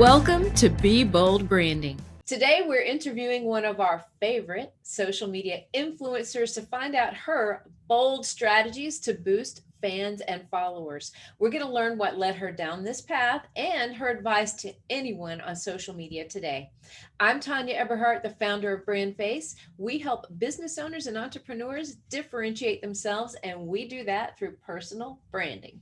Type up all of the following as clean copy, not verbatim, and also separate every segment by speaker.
Speaker 1: Welcome to Be Bold Branding. Today, we're interviewing one of our favorite social media influencers to find out her bold strategies to boost fans and followers. We're going to learn what led her down this path and her advice to anyone on social media today. I'm Tanya Eberhardt, the founder of BrandFace. We help business owners and entrepreneurs differentiate themselves, and we do that through personal branding.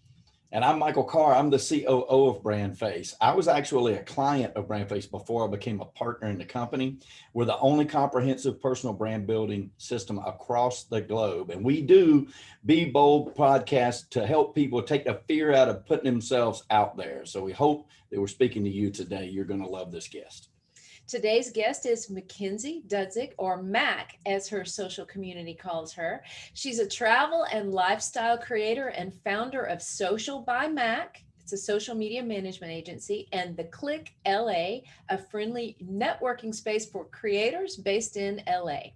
Speaker 2: And I'm Michael Carr. I'm the COO of BrandFace. I was actually a client of BrandFace before I became a partner in the company. We're the only comprehensive personal brand building system across the globe. And we do Be Bold podcast to help people take the fear out of putting themselves out there. So we hope that we're speaking to you today. You're going to love this guest.
Speaker 1: Today's guest is Mackenzie Dudzik, or Mac, as her social community calls her. She's a travel and lifestyle creator and founder of Social by Mac. It's a social media management agency, and The Click LA, a friendly networking space for creators based in LA.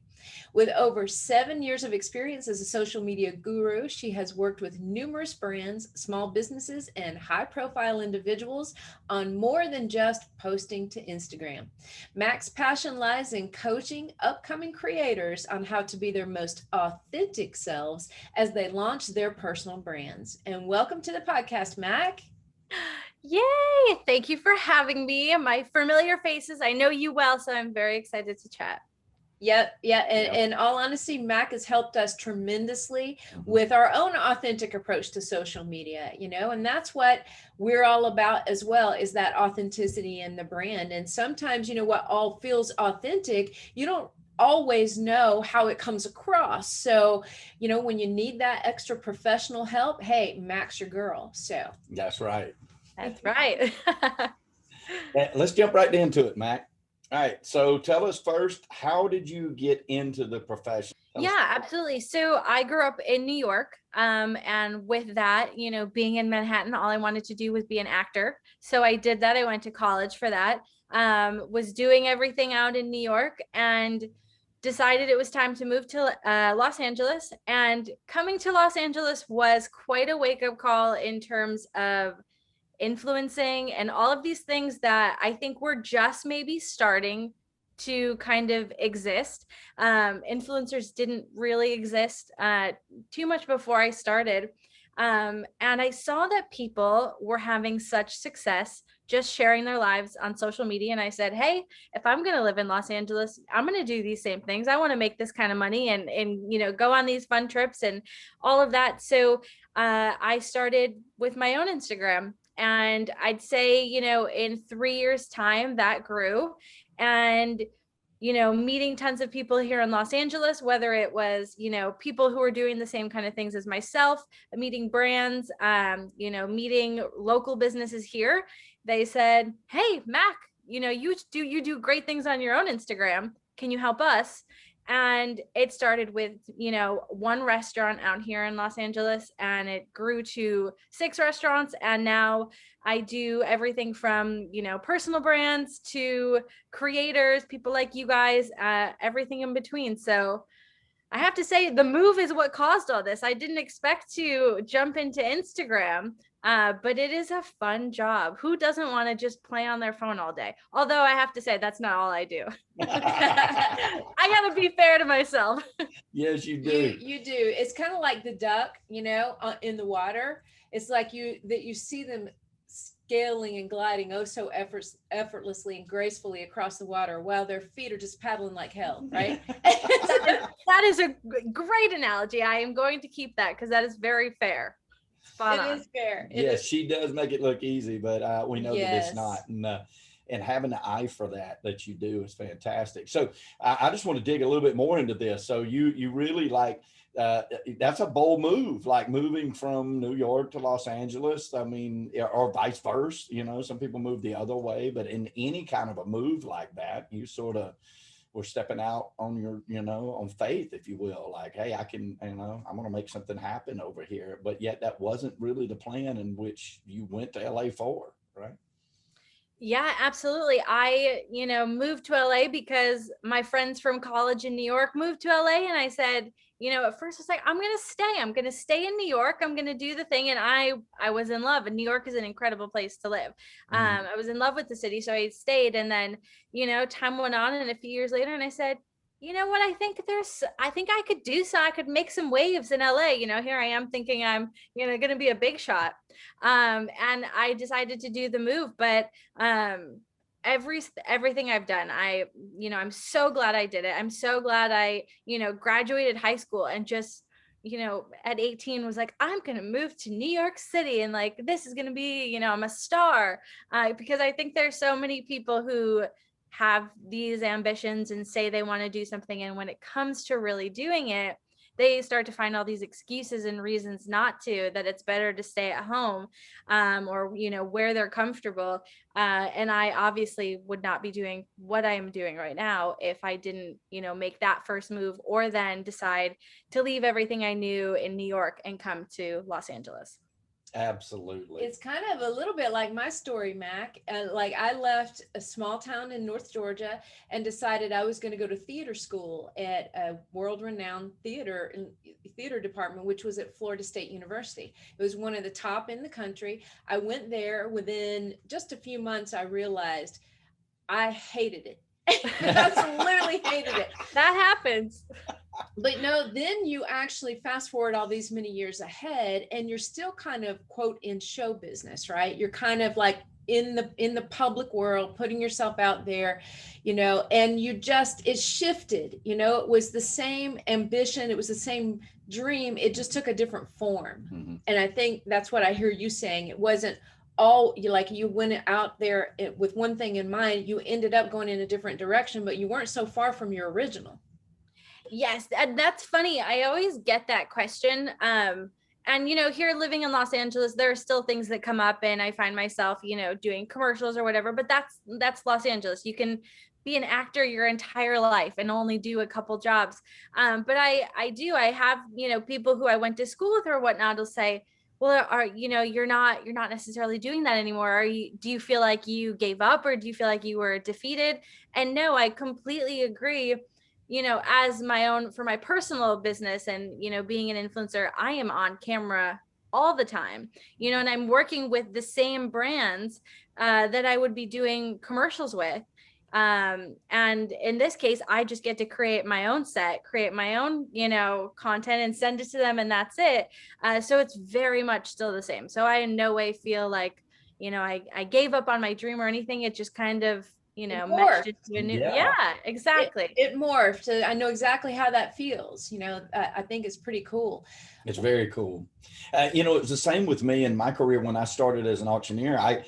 Speaker 1: With over 7 years of experience as a social media guru, she has worked with numerous brands, small businesses, and high-profile individuals on more than just posting to Instagram. Mac's passion lies in coaching upcoming creators on how to be their most authentic selves as they launch their personal brands. And welcome to the podcast, Mac.
Speaker 3: Yay! Thank you for having me. My familiar faces, I know you well, so I'm very excited to chat.
Speaker 1: Yep. In all honesty, Mac has helped us tremendously with our own authentic approach to social media, and that's what we're all about as well, is that authenticity in the brand. And sometimes, what all feels authentic, you don't always know how it comes across. So, when you need that extra professional help, hey, Mac's your girl. So
Speaker 2: that's right.
Speaker 3: That's right.
Speaker 2: Let's jump right into it, Mac. All right. So tell us first, how did you get into the profession?
Speaker 3: Absolutely. So I grew up in New York. And with that, being in Manhattan, all I wanted to do was be an actor. So I did that. I went to college for that, was doing everything out in New York, and decided it was time to move to Los Angeles. And coming to Los Angeles was quite a wake-up call in terms of influencing and all of these things that I think were just maybe starting to kind of exist. Influencers didn't really exist too much before I started. And I saw that people were having such success just sharing their lives on social media. And I said, hey, if I'm going to live in Los Angeles, I'm going to do these same things. I want to make this kind of money and go on these fun trips and all of that. So I started with my own Instagram. And I'd say, in 3 years' time, that grew. And, meeting tons of people here in Los Angeles, whether it was, people who are doing the same kind of things as myself, meeting brands, meeting local businesses here. They said, hey, Mac, you do great things on your own Instagram. Can you help us? And it started with, one restaurant out here in Los Angeles, and it grew to 6 restaurants. And now I do everything from, personal brands to creators, people like you guys, everything in between. So I have to say the move is what caused all this. I didn't expect to jump into Instagram, but it is a fun job. Who doesn't want to just play on their phone all day? Although I have to say that's not all I do. I got to be fair to myself.
Speaker 2: Yes, you do.
Speaker 1: You do. It's kind of like the duck, in the water. It's like you see them scaling and gliding so effortlessly and gracefully across the water while their feet are just paddling like hell, right?
Speaker 3: That is a great analogy. I am going to keep that because that is very fair. Spot on.
Speaker 1: It is fair.
Speaker 2: Yes, she does make it look easy, but we know that it's not. And having an eye for that you do is fantastic. So I just want to dig a little bit more into this. So you really that's a bold move, like moving from New York to Los Angeles. I mean, or vice versa, some people move the other way, but in any kind of a move like that, you sort of were stepping out on your, on faith, if you will, like, hey, I can, I'm going to make something happen over here. But yet that wasn't really the plan in which you went to LA for, right?
Speaker 3: Yeah, absolutely. I, moved to LA because my friends from college in New York moved to LA, and I said, at first it's like, I'm going to stay in New York. I'm going to do the thing. And I was in love, and New York is an incredible place to live. I was in love with the city. So I stayed, and then, time went on, and a few years later, and I said, you know what, I think I could I could make some waves in LA. Here I am thinking I'm, going to be a big shot. And I decided to do the move, but, everything I've done, I'm so glad I did it. I'm so glad I, graduated high school and just, at 18 was like, I'm going to move to New York City, and like, this is going to be, I'm a star. Because I think there's so many people who have these ambitions and say they want to do something, and when it comes to really doing it, they start to find all these excuses and reasons not to, that it's better to stay at home, or, where they're comfortable. And I obviously would not be doing what I am doing right now if I didn't, make that first move, or then decide to leave everything I knew in New York and come to Los Angeles.
Speaker 2: Absolutely.
Speaker 1: It's kind of a little bit like my story, Mac. Like, I left a small town in North Georgia and decided I was going to go to theater school at a world-renowned theater department, which was at Florida State University. It was one of the top in the country. I went there. Within just a few months, I realized I hated it. I literally hated it.
Speaker 3: That happens.
Speaker 1: But no, then you actually fast forward all these many years ahead, and you're still kind of, quote, in show business, right? You're kind of like in the public world, putting yourself out there, and it shifted. It was the same ambition, it was the same dream, it just took a different form. And I think that's what I hear you saying. It wasn't all you went out there with one thing in mind. You ended up going in a different direction, but you weren't so far from your original.
Speaker 3: Yes, that's funny. I always get that question. And, here living in Los Angeles, there are still things that come up, and I find myself, doing commercials or whatever, but that's Los Angeles. You can be an actor your entire life and only do a couple jobs. But I have, people who I went to school with or whatnot will say, well, you're not necessarily doing that anymore. Do you feel like you gave up, or do you feel like you were defeated? And no, I completely agree. As for my personal business and, being an influencer, I am on camera all the time, and I'm working with the same brands that I would be doing commercials with. And in this case, I just get to create my own set, create my own, content, and send it to them, and that's it. So it's very much still the same. So I in no way feel like, I gave up on my dream or anything. It just kind of, meshed into a new, exactly.
Speaker 1: It morphed. I know exactly how that feels. I think it's pretty cool.
Speaker 2: It's very cool. It was the same with me in my career. When I started as an auctioneer, I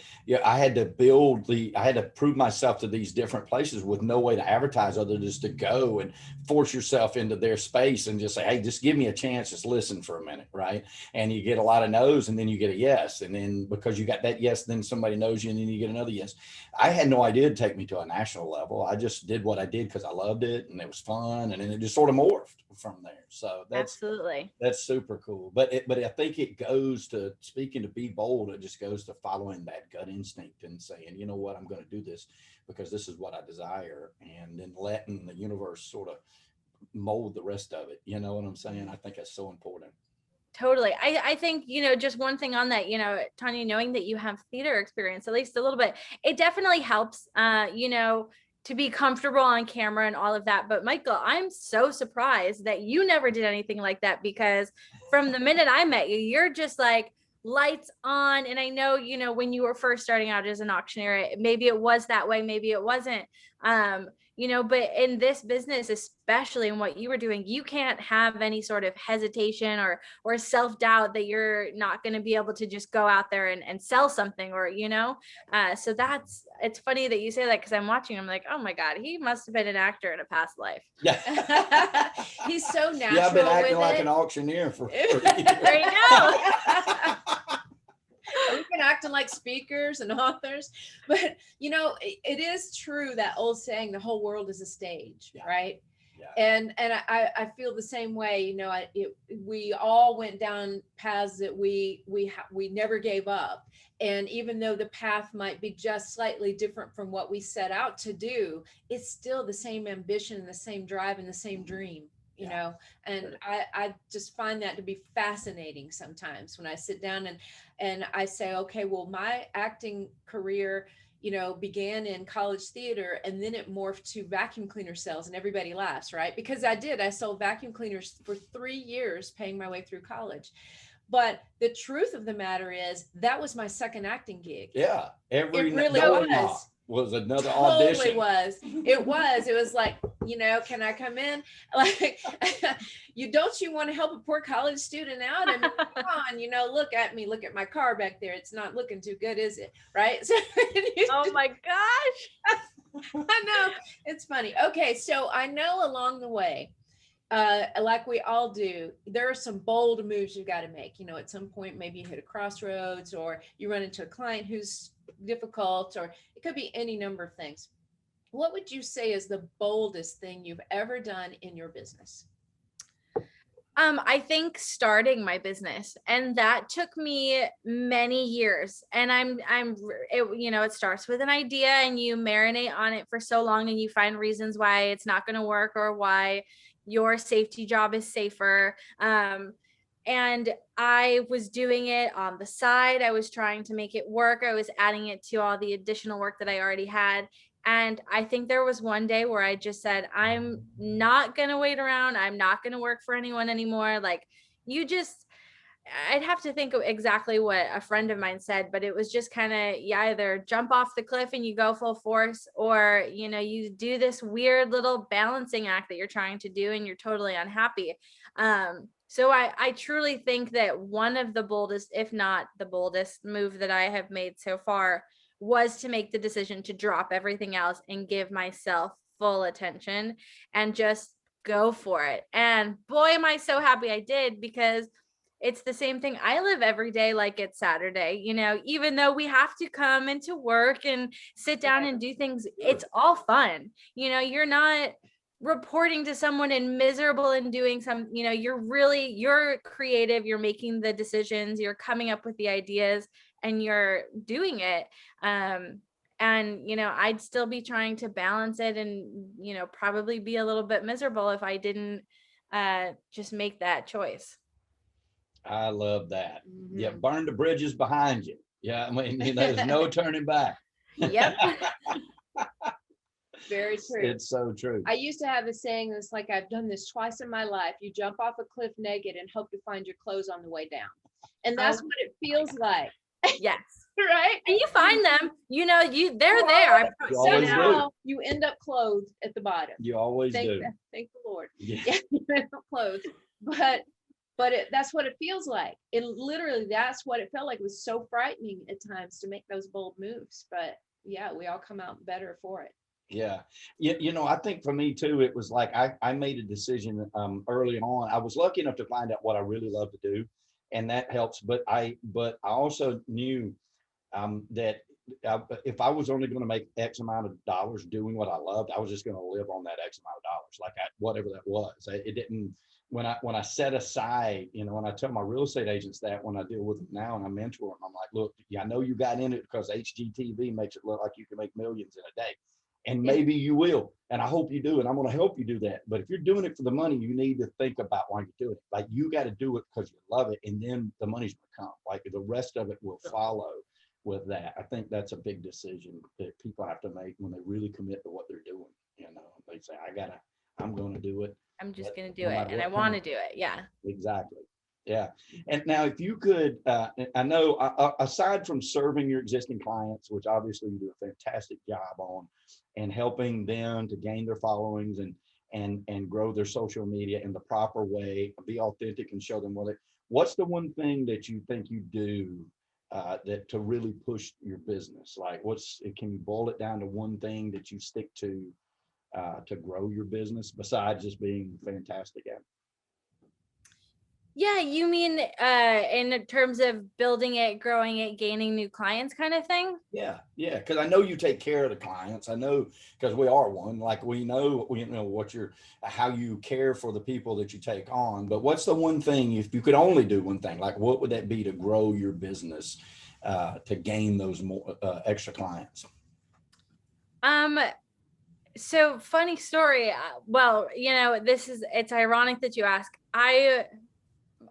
Speaker 2: had to prove myself to these different places with no way to advertise other than just to go and force yourself into their space and just say, hey, just give me a chance, just listen for a minute, right? And you get a lot of no's, and then you get a yes. And then because you got that yes, then somebody knows you, and then you get another yes. I had no idea it'd take me to a national level. I just did what I did because I loved it and it was fun, and then it just sort of morphed from there. So that's super cool. But I think it goes to, speaking to be bold, it just goes to following that gut instinct and saying, you know what, I'm going to do this because this is what I desire, and then letting the universe sort of mold the rest of it. You know what I'm saying? I think that's so important.
Speaker 3: Totally. I think, just one thing on that, Tanya, knowing that you have theater experience, at least a little bit, it definitely helps, to be comfortable on camera and all of that. But Michael, I'm so surprised that you never did anything like that, because from the minute I met you, you're just like lights on. And I know, when you were first starting out as an auctioneer, maybe it was that way, maybe it wasn't. But in this business, especially in what you were doing, you can't have any sort of hesitation or self-doubt that you're not going to be able to just go out there and sell something, or, so it's funny that you say that, because I'm watching, I'm like, oh my God, he must have been an actor in a past life.
Speaker 2: Yeah.
Speaker 1: He's so natural.
Speaker 2: Yeah, I've been acting like an auctioneer for 30 years.
Speaker 3: There you go.
Speaker 1: We've been acting like speakers and authors, but it is true, that old saying, the whole world is a stage, right? Yeah. And I feel the same way. We all went down paths that we never gave up, and even though the path might be just slightly different from what we set out to do, it's still the same ambition, and the same drive, and the same dream. you know, and I just find that to be fascinating sometimes when I sit down and I say, okay, well, my acting career, you know, began in college theater, and then it morphed to vacuum cleaner sales, and everybody laughs, right? Because I sold vacuum cleaners for 3 years, paying my way through college. But the truth of the matter is that was my second acting gig.
Speaker 2: Yeah.
Speaker 1: It really
Speaker 2: was another
Speaker 1: totally
Speaker 2: audition.
Speaker 1: It was like, you know, can I come in? Like, you want to help a poor college student out? I mean, come on, you know, look at me, look at my car back there. It's not looking too good, is it? Right? So,
Speaker 3: oh my gosh.
Speaker 1: I know, it's funny. Okay, so I know along the way, like we all do, there are some bold moves you got to make. You know, at some point, maybe you hit a crossroads, or you run into a client who's difficult, or it could be any number of things. What would you say is the boldest thing you've ever done in your business?
Speaker 3: I think starting my business, and that took me many years. And it starts with an idea, and you marinate on it for so long, and you find reasons why it's not going to work, or why your safety job is safer. And I was doing it on the side. I was trying to make it work. I was adding it to all the additional work that I already had. And I think there was one day where I just said, I'm not going to wait around. I'm not going to work for anyone anymore. Like, I'd have to think of exactly what a friend of mine said, but it was just kind of, you either jump off the cliff and you go full force, or, you know, you do this weird little balancing act that you're trying to do and you're totally unhappy. So I truly think that one of the boldest, if not the boldest move that I have made so far, was to make the decision to drop everything else and give myself full attention and just go for it. And boy, am I so happy I did, because it's the same thing. I live every day like it's Saturday, you know, even though we have to come into work and sit down and do things, it's all fun. You know, you're not reporting to someone and miserable and doing some, you know, you're creative, you're making the decisions, you're coming up with the ideas, and you're doing it. And, you know, I'd still be trying to balance it, and, you know, probably be a little bit miserable if I didn't just make that choice.
Speaker 2: I love that.
Speaker 1: Mm-hmm.
Speaker 2: Yeah. Burn the bridges behind you. Yeah. I mean, you know, there's no turning back.
Speaker 3: Yep.
Speaker 1: Very true.
Speaker 2: It's so true.
Speaker 1: I used to have a saying that's like, I've done this twice in my life. You jump off a cliff naked and hope to find your clothes on the way down. And that's what it feels like.
Speaker 3: Yes.
Speaker 1: Right?
Speaker 3: And you find them, you know, they're there.
Speaker 1: Somehow you end up clothed at the bottom.
Speaker 2: You always do.
Speaker 1: Thank the Lord.
Speaker 2: Yeah.
Speaker 1: You end up clothed. But that's what it feels like. It literally, that's what it felt like. It was so frightening at times to make those bold moves. But yeah, we all come out better for it.
Speaker 2: Yeah. You know, I think for me too, it was like, I made a decision early on. I was lucky enough to find out what I really love to do, and that helps. But I also knew that if I was only going to make X amount of dollars doing what I loved, I was just going to live on that X amount of dollars, like whatever that was. It didn't, when I set aside, you know, when I tell my real estate agents that when I deal with them now and I mentor them, I'm like, look, yeah, I know you got in it because HGTV makes it look like you can make millions in a day. And maybe you will. And I hope you do. And I'm going to help you do that. But if you're doing it for the money, you need to think about why you're doing it. Like, you got to do it because you love it. And then the money's going to come. Like, the rest of it will follow with that. I think that's a big decision that people have to make when they really commit to what they're doing. You know, they say, I'm going to do it.
Speaker 3: I'm just going to do it. And I want to do it. Yeah.
Speaker 2: Exactly. Yeah. And now if you could, I know aside from serving your existing clients, which obviously you do a fantastic job on, and helping them to gain their followings and grow their social media in the proper way, be authentic and show them what's the one thing that you think you do that to really push your business? Like, can you boil it down to one thing that you stick to grow your business besides just being fantastic at it?
Speaker 3: Yeah, you mean in terms of building it, growing it, gaining new clients kind of thing?
Speaker 2: Yeah, because I know you take care of the clients. I know, because we are one. Like, we know how you care for the people that you take on. But what's the one thing, if you could only do one thing, like what would that be to grow your business, to gain those more extra clients?
Speaker 3: So funny story. Well, it's ironic that you ask.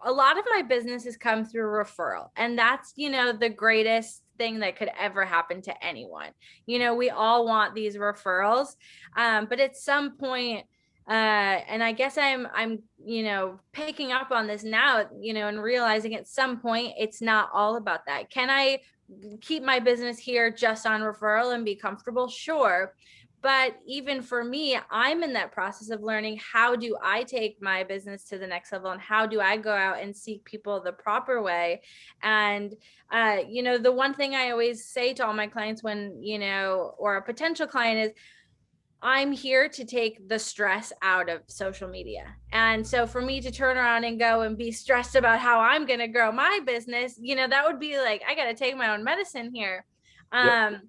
Speaker 3: A lot of my business has come through referral, and that's, the greatest thing that could ever happen to anyone. We all want these referrals. But at some point, and I guess I'm picking up on this now, and realizing at some point it's not all about that. Can I keep my business here just on referral and be comfortable? Sure. But even for me, I'm in that process of learning, how do I take my business to the next level, and how do I go out and seek people the proper way? And the one thing I always say to all my clients when, or a potential client, is I'm here to take the stress out of social media. And so for me to turn around and go and be stressed about how I'm going to grow my business, that would be like, I got to take my own medicine here.
Speaker 2: Yep.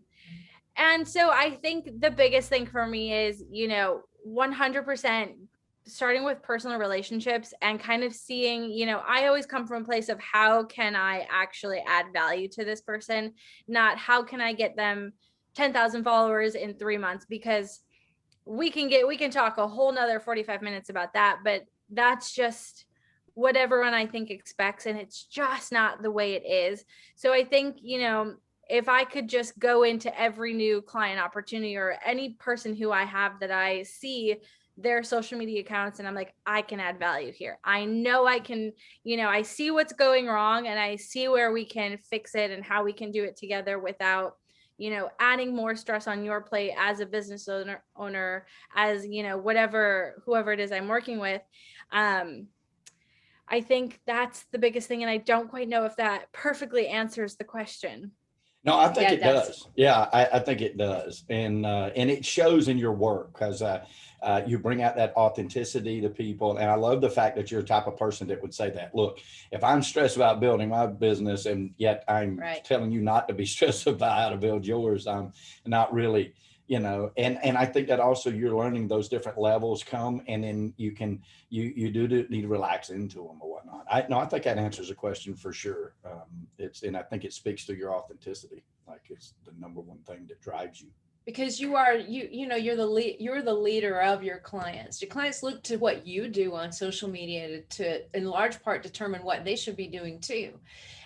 Speaker 3: And so I think the biggest thing for me is, 100% starting with personal relationships and kind of seeing, I always come from a place of, how can I actually add value to this person? Not how can I get them 10,000 followers in 3 months, because we can talk a whole nother 45 minutes about that, but that's just what everyone I think expects. And it's just not the way it is. So I think, if I could just go into every new client opportunity, or any person who I have that I see their social media accounts, and I'm like, I can add value here. I know I can, I see what's going wrong, and I see where we can fix it and how we can do it together without, adding more stress on your plate as a business owner, as, whoever it is I'm working with. I think that's the biggest thing. And I don't quite know if that perfectly answers the question.
Speaker 2: No, I think it does. Yeah, I think it does. And it shows in your work, because you bring out that authenticity to people. And I love the fact that you're the type of person that would say that, look, if I'm stressed about building my business, and yet I'm telling you not to be stressed about how to build yours, I'm not really, and I think that also you're learning those different levels come, and then you do need to relax into them or whatnot. I think that answers the question for sure. And I think it speaks to your authenticity. Like, it's the number one thing that drives you.
Speaker 1: Because you're the leader of your clients. Your clients look to what you do on social media to in large part determine what they should be doing too.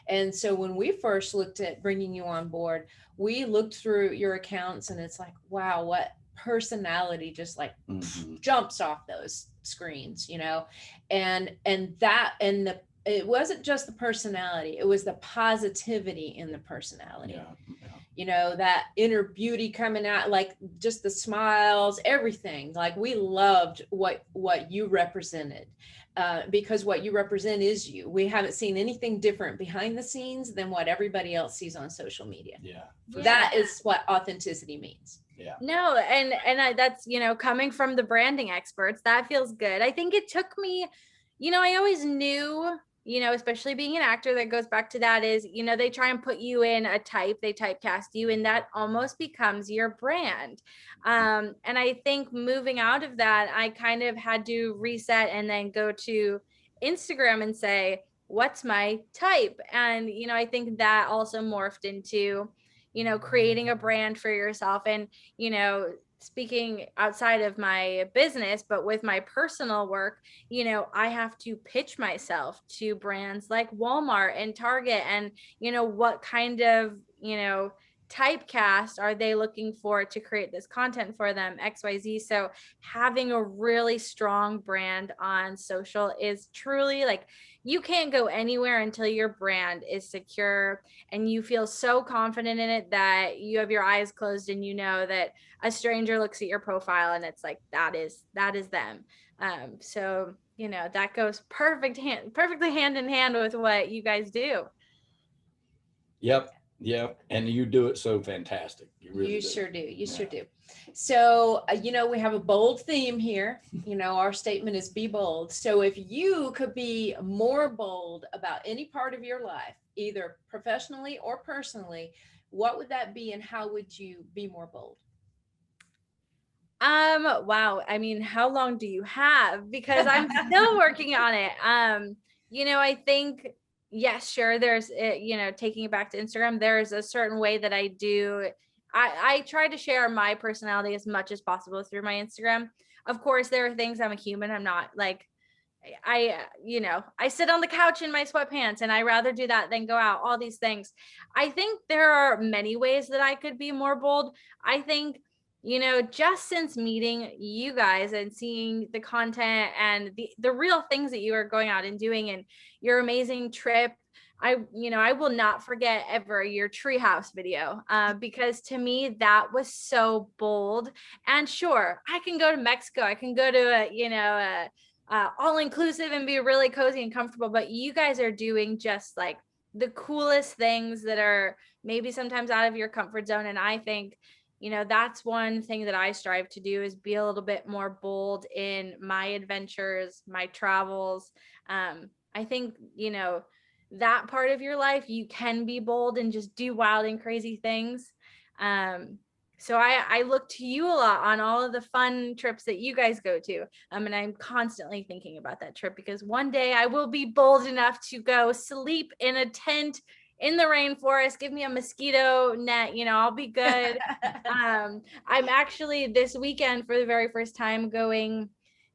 Speaker 1: And so when we first looked at bringing you on board, we looked through your accounts, and it's like, wow, what personality just like jumps off those screens, and it wasn't just the personality, it was the positivity in the personality. That inner beauty coming out, like just the smiles, everything. Like, we loved what you represented, because what you represent is you. We haven't seen anything different behind the scenes than what everybody else sees on social media. That is what authenticity means.
Speaker 3: No, and that's, coming from the branding experts, that feels good. I think it took me, I always knew, especially being an actor, that goes back to that, is, they try and put you in a type, they typecast you, and that almost becomes your brand. And I think moving out of that, I kind of had to reset and then go to Instagram and say, what's my type? And, I think that also morphed into, creating a brand for yourself. And, speaking outside of my business, but with my personal work, I have to pitch myself to brands like Walmart and Target, and, what kind of, typecast are they looking for to create this content for them, XYZ. So having a really strong brand on social is truly, like, you can't go anywhere until your brand is secure and you feel so confident in it that you have your eyes closed and that a stranger looks at your profile and it's like, that is them. So, that goes perfectly hand in hand with what you guys do.
Speaker 2: Yep. And you do it so fantastic. You really do.
Speaker 1: Sure do. You sure do. So, we have a bold theme here. Our statement is be bold. So if you could be more bold about any part of your life, either professionally or personally, what would that be, and how would you be more bold?
Speaker 3: Wow. I mean, how long do you have? Because I'm still working on it. I think, yes, sure. There's, taking it back to Instagram, there's a certain way that I do I try to share my personality as much as possible through my Instagram. Of course, there are things, I'm a human. I'm not like, I sit on the couch in my sweatpants and I rather do that than go out, all these things. I think there are many ways that I could be more bold. I think, just since meeting you guys and seeing the content and the real things that you are going out and doing and your amazing trip, I will not forget ever your treehouse video, because to me that was so bold. And sure, I can go to Mexico, I can go to all inclusive and be really cozy and comfortable, but you guys are doing just like the coolest things that are maybe sometimes out of your comfort zone. And I think, that's one thing that I strive to do, is be a little bit more bold in my adventures, my travels. I think, that part of your life, you can be bold and just do wild and crazy things. So I look to you a lot on all of the fun trips that you guys go to. And I'm constantly thinking about that trip, because one day I will be bold enough to go sleep in a tent in the rainforest. Give me a mosquito net, I'll be good. I'm actually this weekend for the very first time going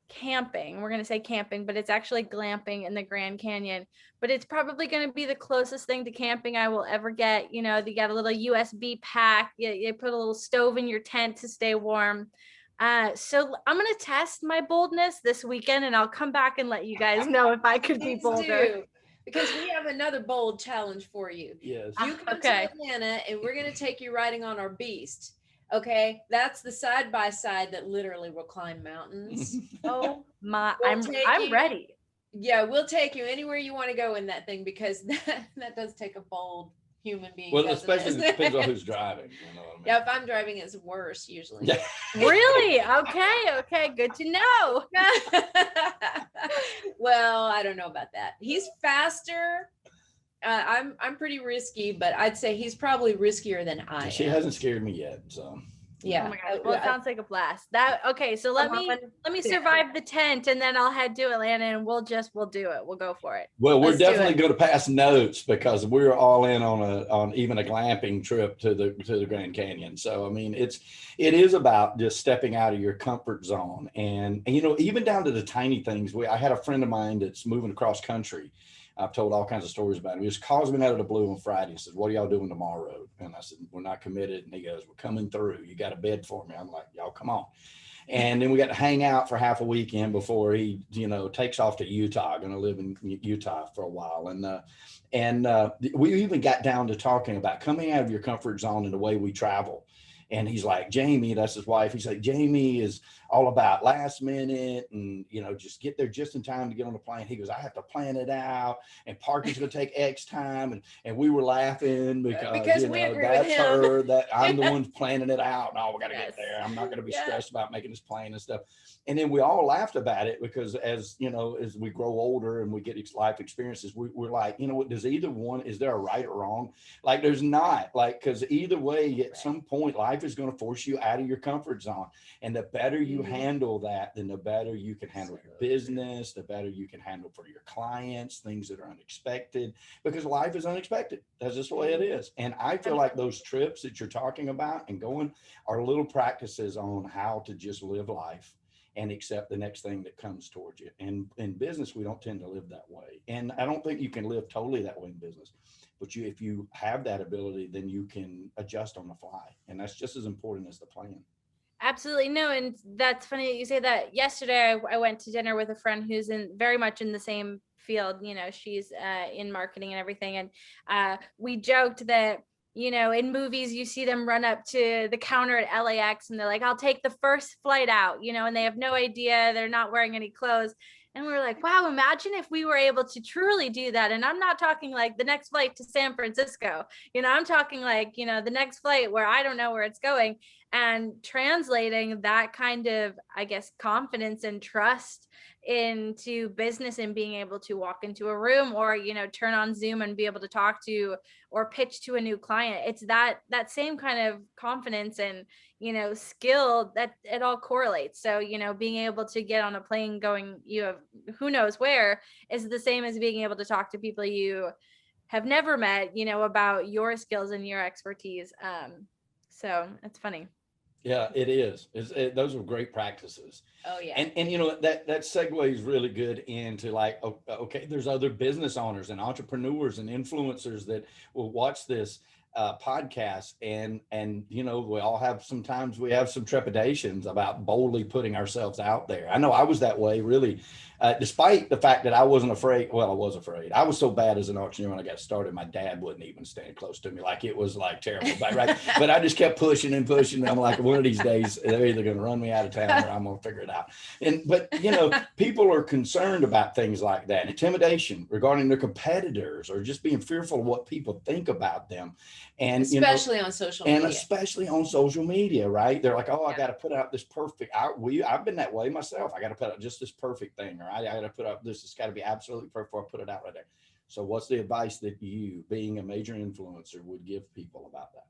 Speaker 3: camping. We're going to say camping, but it's actually glamping in the Grand Canyon. But it's probably going to be the closest thing to camping I will ever get. You got a little USB pack. You put a little stove in your tent to stay warm. So I'm going to test my boldness this weekend, and I'll come back and let you guys know if I could be bolder.
Speaker 1: Because we have another bold challenge for you.
Speaker 2: Yes.
Speaker 1: You come to Atlanta and we're going to take you riding on our beast. Okay, that's the side-by-side that literally will climb mountains.
Speaker 3: Oh my, I'm ready.
Speaker 1: Yeah, we'll take you anywhere you want to go in that thing, because that does take a bold human being.
Speaker 2: Well, especially it depends on who's driving. You know what I mean?
Speaker 1: Yeah, if I'm driving, it's worse usually.
Speaker 2: Yeah.
Speaker 3: Really? Okay, good to know.
Speaker 1: Well, I don't know about that. He's faster. I'm pretty risky, but I'd say he's probably riskier than I am.
Speaker 2: She hasn't scared me yet, so.
Speaker 1: Yeah.
Speaker 3: Oh my gosh. Well, it sounds like a blast. So let me survive the tent, and then I'll head to Atlanta, and we'll do it. We'll go for it.
Speaker 2: Well, we're definitely going to pass notes, because we're all in on even a glamping trip to the Grand Canyon. So I mean, it is about just stepping out of your comfort zone, and even down to the tiny things. I had a friend of mine that's moving across country. I've told all kinds of stories about him. He just calls me out of the blue on Friday. He says, "What are y'all doing tomorrow?" And I said, "We're not committed." And he goes, "We're coming through. You got a bed for me?" I'm like, "Y'all come on." And then we got to hang out for half a weekend before he, takes off to Utah. Going to live in Utah for a while. And we even got down to talking about coming out of your comfort zone and the way we travel. And he's like, Jamie, that's his wife. He's like, Jamie is all about last minute and, just get there just in time to get on the plane. He goes, I have to plan it out, and parking's going to take X time. And we were laughing because
Speaker 1: we agree
Speaker 2: that's
Speaker 1: with him.
Speaker 2: her, that I'm the one planning it out. No, we got to get there. I'm not going to be stressed about making this plane and stuff. And then we all laughed about it, because as we grow older and we get life experiences, we're like, does either one, is there a right or wrong? Like there's not, because either way, at some point, life is going to force you out of your comfort zone. And the better you handle that, then the better you can handle your business, the better you can handle for your clients, things that are unexpected, because life is unexpected. That's just the way it is. And I feel like those trips that you're talking about and going are little practices on how to just live life and accept the next thing that comes towards you. And in business, we don't tend to live that way. And I don't think you can live totally that way in business, but if you have that ability, then you can adjust on the fly. And that's just as important as the plan.
Speaker 3: Absolutely. No. And that's funny that you say that. Yesterday, I went to dinner with a friend who's very much in the same field. She's in marketing and everything. And we joked that, in movies, you see them run up to the counter at LAX and they're like, I'll take the first flight out, and they have no idea, they're not wearing any clothes. And we were like, wow, imagine if we were able to truly do that. And I'm not talking like the next flight to San Francisco, I'm talking like, the next flight where I don't know where it's going, and translating that kind of, I guess, confidence and trust into business and being able to walk into a room or, turn on Zoom and be able to talk to or pitch to a new client. It's that same kind of confidence and, skill that it all correlates. So, being able to get on a plane going, who knows where, is the same as being able to talk to people you have never met, about your skills and your expertise. So it's funny.
Speaker 2: Yeah, it is. Those are great practices.
Speaker 1: Oh yeah.
Speaker 2: And you know that segues really good into like, okay, there's other business owners and entrepreneurs and influencers that will watch this podcast, and you know, we all have, sometimes we have some trepidations about boldly putting ourselves out there. I know I was that way, really, despite the fact that I wasn't afraid. Well, I was afraid. I was so bad as an entrepreneur when I got started, my dad wouldn't even stand close to me. Like, it was like terrible, right? But I just kept pushing and pushing. And I'm like, one of these days they're either going to run me out of town or I'm going to figure it out. But you know, people are concerned about things like that, intimidation regarding their competitors, or just being fearful of what people think about them. And
Speaker 1: especially on social
Speaker 2: and
Speaker 1: media.
Speaker 2: especially on social media, right? They're like, oh, I
Speaker 1: Yeah.
Speaker 2: got to put out this perfect. I've been that way myself. I got to put out just this perfect thing, right? I got to put out this. It's got to be absolutely perfect before I put it out right there. So, what's the advice that you, being a major influencer, would give people about that?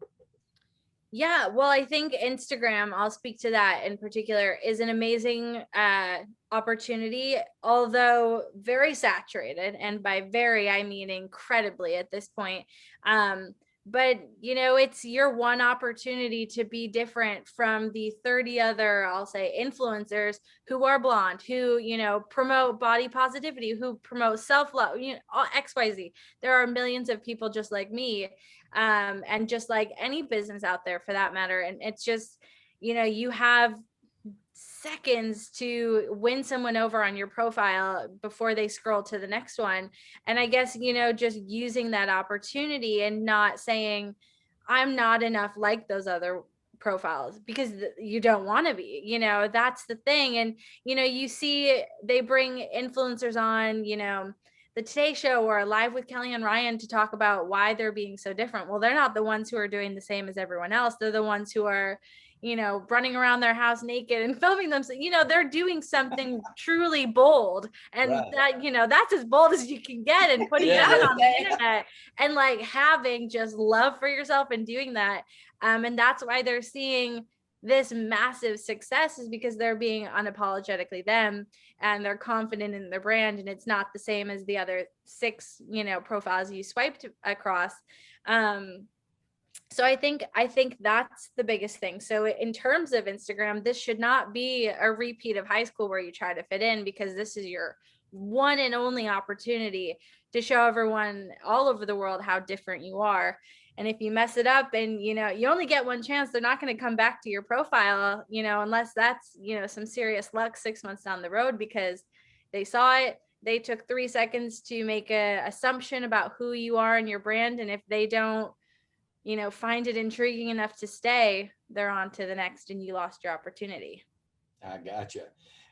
Speaker 3: Yeah, well, I think Instagram, I'll speak to that in particular, is an amazing opportunity, although very saturated. And by very, I mean incredibly at this point. But, you know, it's your one opportunity to be different from the 30 other, I'll say, influencers who are blonde, who, you know, promote body positivity, who promote self-love, you know, XYZ. There are millions of people just like me, and just like any business out there for that matter. And it's just, you know, you have seconds to win someone over on your profile before they scroll to the next one. And I guess, you know, just using that opportunity and not saying, I'm not enough like those other profiles, because you don't want to be, you know, that's the thing. And, you know, you see they bring influencers on, you know, the Today Show or Live with Kelly and Ryan to talk about why they're being so different. Well, they're not the ones who are doing the same as everyone else. They're the ones who are, you know, running around their house naked and filming them. So, you know, they're doing something truly bold. And
Speaker 2: Right.
Speaker 3: that, you know, that's as bold as you can get, and putting
Speaker 2: Yeah,
Speaker 3: that
Speaker 2: yeah.
Speaker 3: on the internet and like having just love for yourself and doing that. And that's why they're seeing this massive success, is because they're being unapologetically them, and they're confident in their brand, and it's not the same as the other 6, you know, profiles you swiped across. So I think that's the biggest thing. So in terms of Instagram, this should not be a repeat of high school where you try to fit in, because this is your one and only opportunity to show everyone all over the world how different you are. And if you mess it up, and, you know, you only get one chance, they're not going to come back to your profile, you know, unless that's, you know, some serious luck 6 months down the road, because they saw it. They took 3 seconds to make a assumption about who you are and your brand. And if they don't, you know, find it intriguing enough to stay, they're on to the next, and you lost your opportunity.
Speaker 2: I gotcha.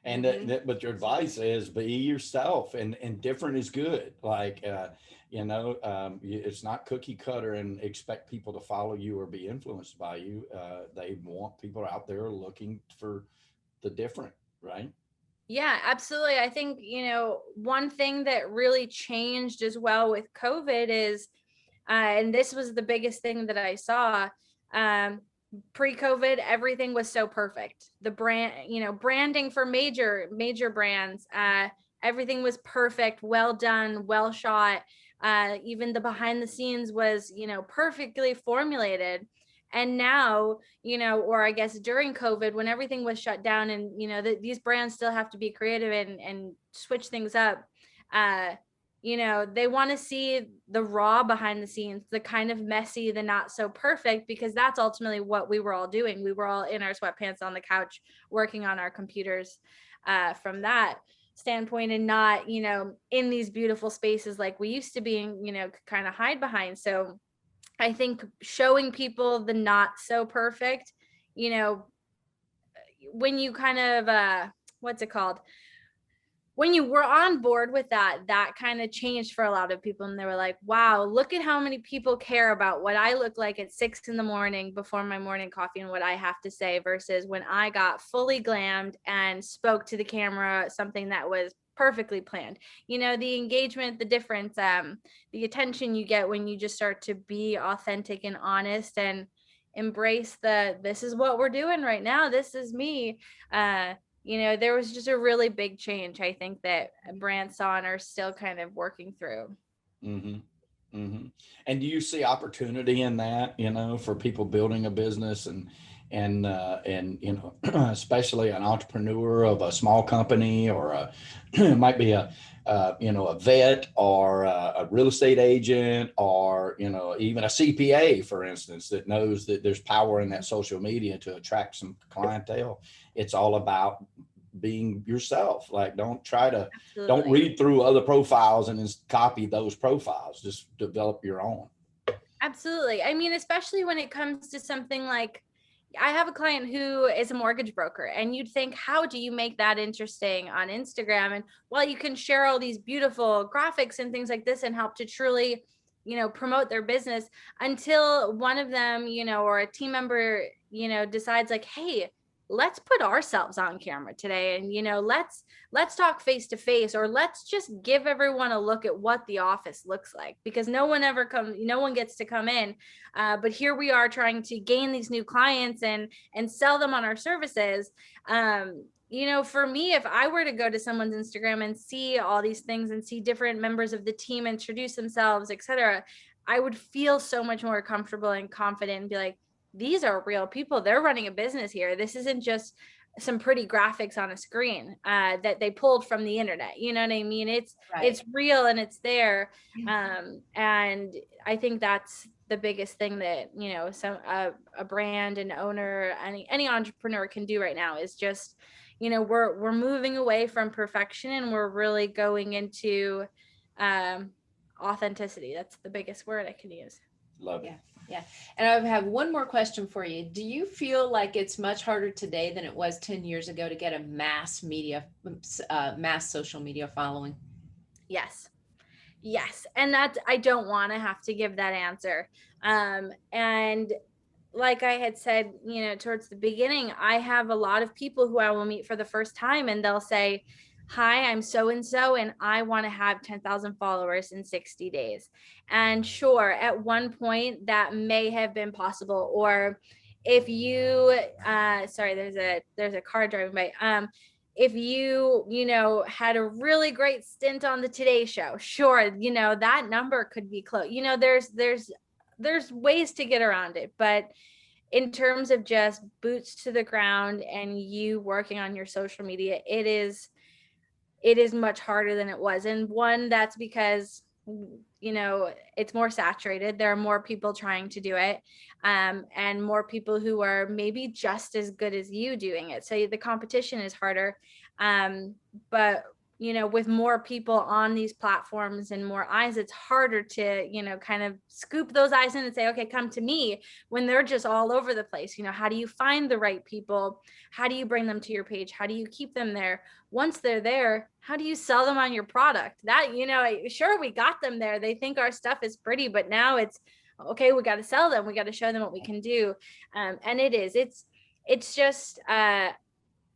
Speaker 2: And but your
Speaker 1: Absolutely.
Speaker 2: advice is be yourself, and different is good. Like, you know, it's not cookie cutter and expect people to follow you or be influenced by you. They want people out there looking for the different, right?
Speaker 3: Yeah, absolutely. I think, you know, one thing that really changed as well with COVID is, and this was the biggest thing that I saw, um, pre-COVID, everything was so perfect. The brand, you know, branding for major brands, everything was perfect, well done, well shot. Even the behind the scenes was, you know, perfectly formulated. And now, you know, or I guess during COVID, when everything was shut down, and, you know, these brands still have to be creative and switch things up. Uh, you know, they want to see the raw behind the scenes, the kind of messy, the not so perfect, because that's ultimately what we were all doing. We were all in our sweatpants on the couch working on our computers, from that standpoint, and not, you know, in these beautiful spaces like we used to be, you know, kind of hide behind. So I think showing people the not so perfect, you know, when you kind of, what's it called? When you were on board with that, that kind of changed for a lot of people. And they were like, wow, look at how many people care about what I look like at 6 in the morning before my morning coffee and what I have to say, versus when I got fully glammed and spoke to the camera, something that was perfectly planned. You know, the engagement, the difference, the attention you get when you just start to be authentic and honest and embrace this is what we're doing right now. This is me. You know, there was just a really big change, I think, that brands saw and are still kind of working through.
Speaker 2: Mm-hmm. Mm-hmm. And do you see opportunity in that, for people building a business and especially an entrepreneur of a small company or it might be a vet or a real estate agent or, even a CPA, for instance, that knows that there's power in that social media to attract some clientele. It's all about being yourself. Like, don't
Speaker 3: Absolutely.
Speaker 2: read through other profiles and just copy those profiles. Just develop your own.
Speaker 3: Absolutely. I mean, especially when it comes to something like, I have a client who is a mortgage broker, and you'd think, how do you make that interesting on Instagram? And well, you can share all these beautiful graphics and things like this and help to truly, promote their business, until one of them, or a team member, decides like, hey, let's put ourselves on camera today, and let's talk face to face, or let's just give everyone a look at what the office looks like, because no one gets to come in, but here we are trying to gain these new clients and sell them on our services. For me, if I were to go to someone's Instagram and see all these things and see different members of the team introduce themselves, etc., I would feel so much more comfortable and confident and be like, these are real people. They're running a business here. This isn't just some pretty graphics on a screen that they pulled from the internet. You know what I mean? It's real and it's there. And I think that's the biggest thing that, a brand and owner, any entrepreneur can do right now is just, we're moving away from perfection, and we're really going into authenticity. That's the biggest word I can use.
Speaker 2: Love it.
Speaker 1: Yeah. And I have one more question for you. Do you feel like it's much harder today than it was 10 years ago to get a mass social media following?
Speaker 3: Yes. And I don't want to have to give that answer. And like I had said, towards the beginning, I have a lot of people who I will meet for the first time, and they'll say, hi, I'm so-and-so, and I want to have 10,000 followers in 60 days. And sure, at one point that may have been possible. Or if you, sorry, there's a car driving by. If you had a really great stint on the Today Show, sure, that number could be close. There's ways to get around it, but in terms of just boots to the ground and you working on your social media, it is much harder than it was. And one, that's because it's more saturated. There are more people trying to do it, and more people who are maybe just as good as you doing it, so the competition is harder. But with more people on these platforms and more eyes, it's harder to kind of scoop those eyes in and say, okay, come to me, when they're just all over the place. How do you find the right people? How do you bring them to your page? How do you keep them there? Once they're there, how do you sell them on your product? That, sure, we got them there, they think our stuff is pretty, but now it's okay, we got to sell them, we got to show them what we can do. And it's just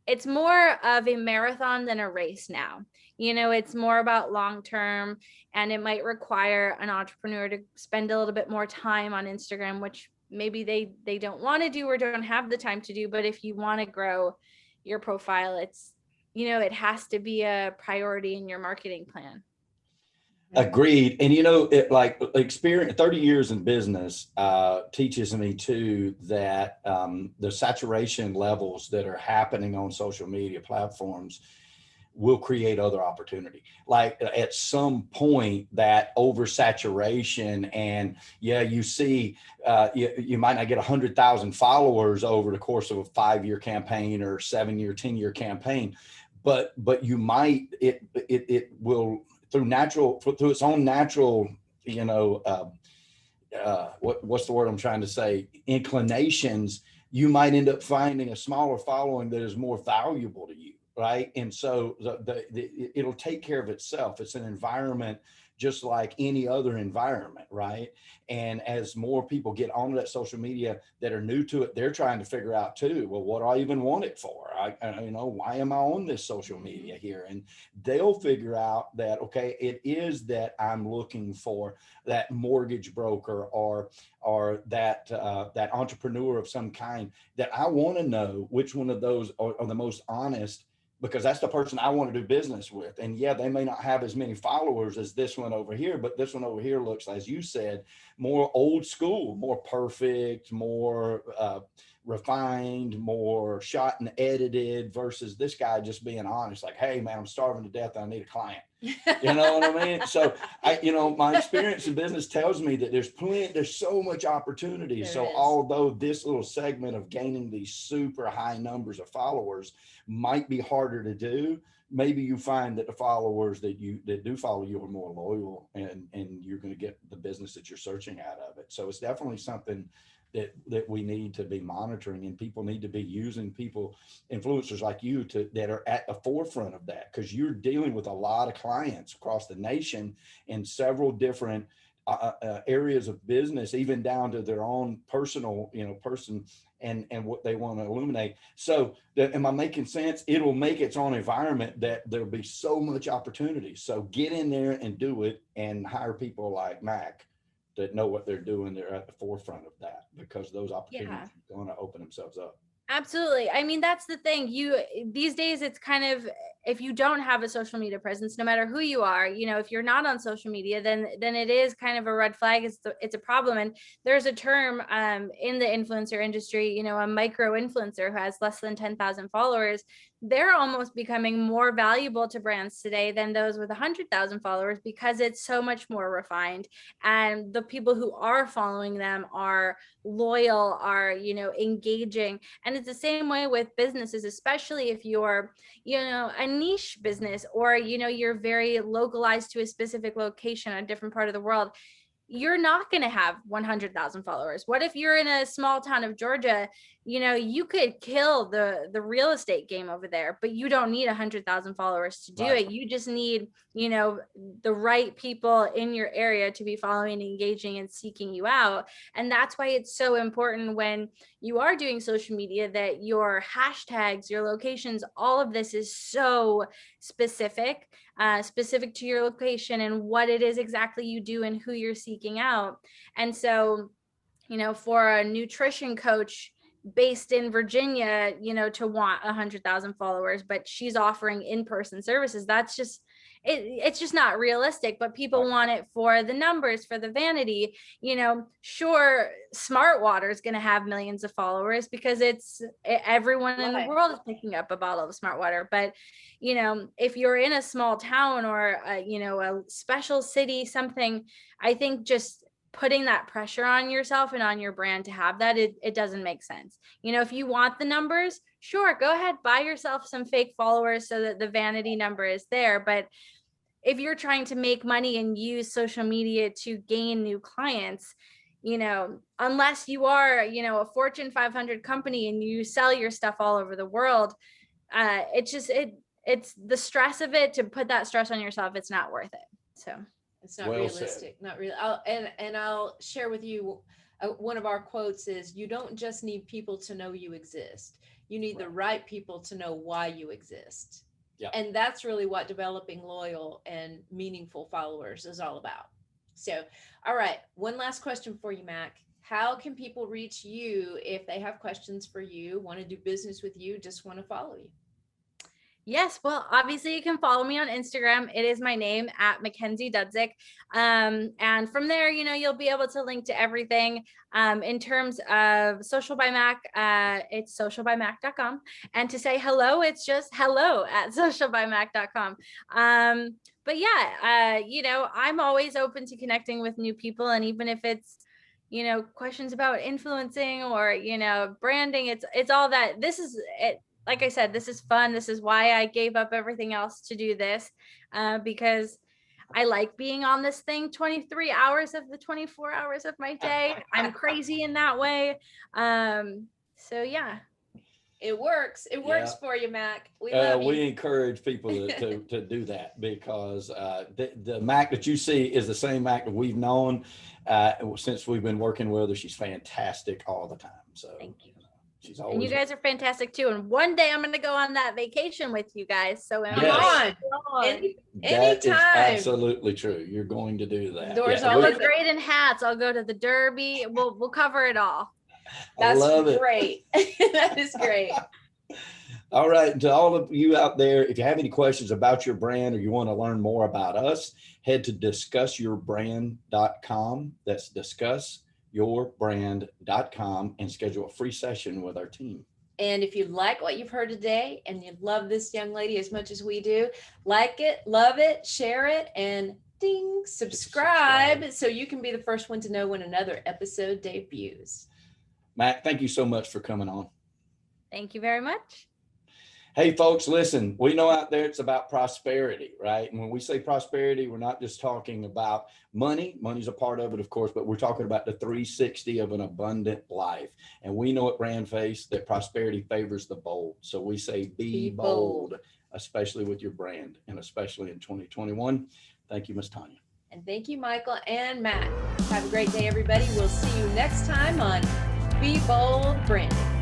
Speaker 3: it's more of a marathon than a race now. It's more about long term, and it might require an entrepreneur to spend a little bit more time on Instagram, which maybe they don't want to do or don't have the time to do. But if you want to grow your profile, it's it has to be a priority in your marketing plan.
Speaker 2: Agreed. And it, like, experience 30 years in business teaches me too that the saturation levels that are happening on social media platforms will create other opportunity. Like, at some point, that oversaturation, and you see, you might not get 100,000 followers over the course of a 5-year campaign or 7-year, 10-year campaign, but you might, it will, through its own natural, what's the word I'm trying to say? Inclinations, you might end up finding a smaller following that is more valuable to you. Right. And so it'll take care of itself. It's an environment just like any other environment. Right. And as more people get onto that social media that are new to it, they're trying to figure out too, well, what do I even want it for? Why am I on this social media here? And they'll figure out that, okay, it is that I'm looking for that mortgage broker or that entrepreneur of some kind, that I want to know which one of those are the most honest because that's the person I want to do business with. And yeah, they may not have as many followers as this one over here, but this one over here looks, as you said, more old school, more perfect, more refined, more shot and edited, versus this guy just being honest, like, hey man, I'm starving to death, I need a client. You know what I mean? So my experience in business tells me that there's so much opportunity. Although this little segment of gaining these super high numbers of followers might be harder to do, maybe you find that the followers that do follow you are more loyal, and you're going to get the business that you're searching out of it. So it's definitely something that we need to be monitoring, and people need to be using influencers like you that are at the forefront of that, because you're dealing with a lot of clients across the nation in several different areas of business, even down to their own personal, person and what they want to illuminate. So am I making sense? It'll make its own environment that there'll be so much opportunity. So get in there and do it, and hire people like Mac that know what they're doing. They're at the forefront of that, because those opportunities are going to open themselves up.
Speaker 3: Absolutely. I mean, that's the thing. These days, it's kind of, if you don't have a social media presence, no matter who you are, if you're not on social media, then it is kind of a red flag. It's a problem. And there's a term in the influencer industry, a micro influencer who has less than 10,000 followers. They're almost becoming more valuable to brands today than those with 100,000 followers, because it's so much more refined. And the people who are following them are loyal, are, engaging. And it's the same way with businesses, especially if you're, a niche business, or, you're very localized to a specific location, a different part of the world. You're not going to have 100,000 followers. What if you're in a small town of Georgia? You could kill the real estate game over there, but you don't need 100,000 followers to do it. You just need, the right people in your area to be following, engaging, and seeking you out. And that's why it's so important when you are doing social media that your hashtags, your locations, all of this is so specific to your location and what it is exactly you do and who you're seeking out. And so, for a nutrition coach based in Virginia, to want 100,000 followers, but she's offering in-person services, that's just, it's just not realistic. But people want it for the numbers, for the vanity. Sure, Smart Water is going to have millions of followers because everyone in the world is picking up a bottle of Smart Water. But if you're in a small town or a special city, something, I think just putting that pressure on yourself and on your brand to have that, it doesn't make sense. If you want the numbers, sure, go ahead, buy yourself some fake followers so that the vanity number is there. But if you're trying to make money and use social media to gain new clients, unless you are, a Fortune 500 company and you sell your stuff all over the world, it's the stress of it, to put that stress on yourself, it's not worth it. So
Speaker 1: it's not realistic, not real. I'll share with you one of our quotes is, you don't just need people to know you exist. You need the right people to know why you exist. Yeah. And that's really what developing loyal and meaningful followers is all about. So, all right, one last question for you, Mac. How can people reach you if they have questions for you, want to do business with you, just want to follow you?
Speaker 3: Yes, well, obviously you can follow me on Instagram. It is my name, at Mackenzie Dudzik. And from there, you'll be able to link to everything. In terms of Social by Mac, it's socialbymac.com. And to say hello, it's just hello@socialbymac.com. But yeah, I'm always open to connecting with new people. And even if it's, questions about influencing or, branding, it's all that. This is it. Like I said, this is fun. This is why I gave up everything else to do this, because I like being on this thing 23 hours of the 24 hours of my day. I'm crazy in that way. So yeah.
Speaker 1: It works. It works for you, Mac. We
Speaker 2: encourage people to do that, because the Mac that you see is the same Mac that we've known since we've been working with her. She's fantastic all the time. So
Speaker 3: thank you.
Speaker 2: She's always,
Speaker 3: and you guys are fantastic too. And one day I'm going to go on that vacation with you guys. So
Speaker 1: anytime.
Speaker 2: That is absolutely true. You're going to do that.
Speaker 3: Doors all look great in hats. I'll go to the Derby. We'll cover it all.
Speaker 1: That's great. That is great.
Speaker 2: All right. And to all of you out there, if you have any questions about your brand or you want to learn more about us, head to discussyourbrand.com. That's discussyourbrand.com and schedule a free session with our team.
Speaker 1: And if you like what you've heard today and you love this young lady as much as we do, like it, love it, share it, and ding, subscribe so you can be the first one to know when another episode debuts.
Speaker 2: Matt, thank you so much for coming on.
Speaker 3: Thank you very much.
Speaker 2: Hey, folks, listen, we know out there it's about prosperity, right? And when we say prosperity, we're not just talking about money. Money's a part of it, of course, but we're talking about the 360 of an abundant life. And we know at BrandFace that prosperity favors the bold. So we say be bold, especially with your brand and especially in 2021. Thank you, Ms. Tanya.
Speaker 1: And thank you, Michael and Matt. Have a great day, everybody. We'll see you next time on Be Bold Branding.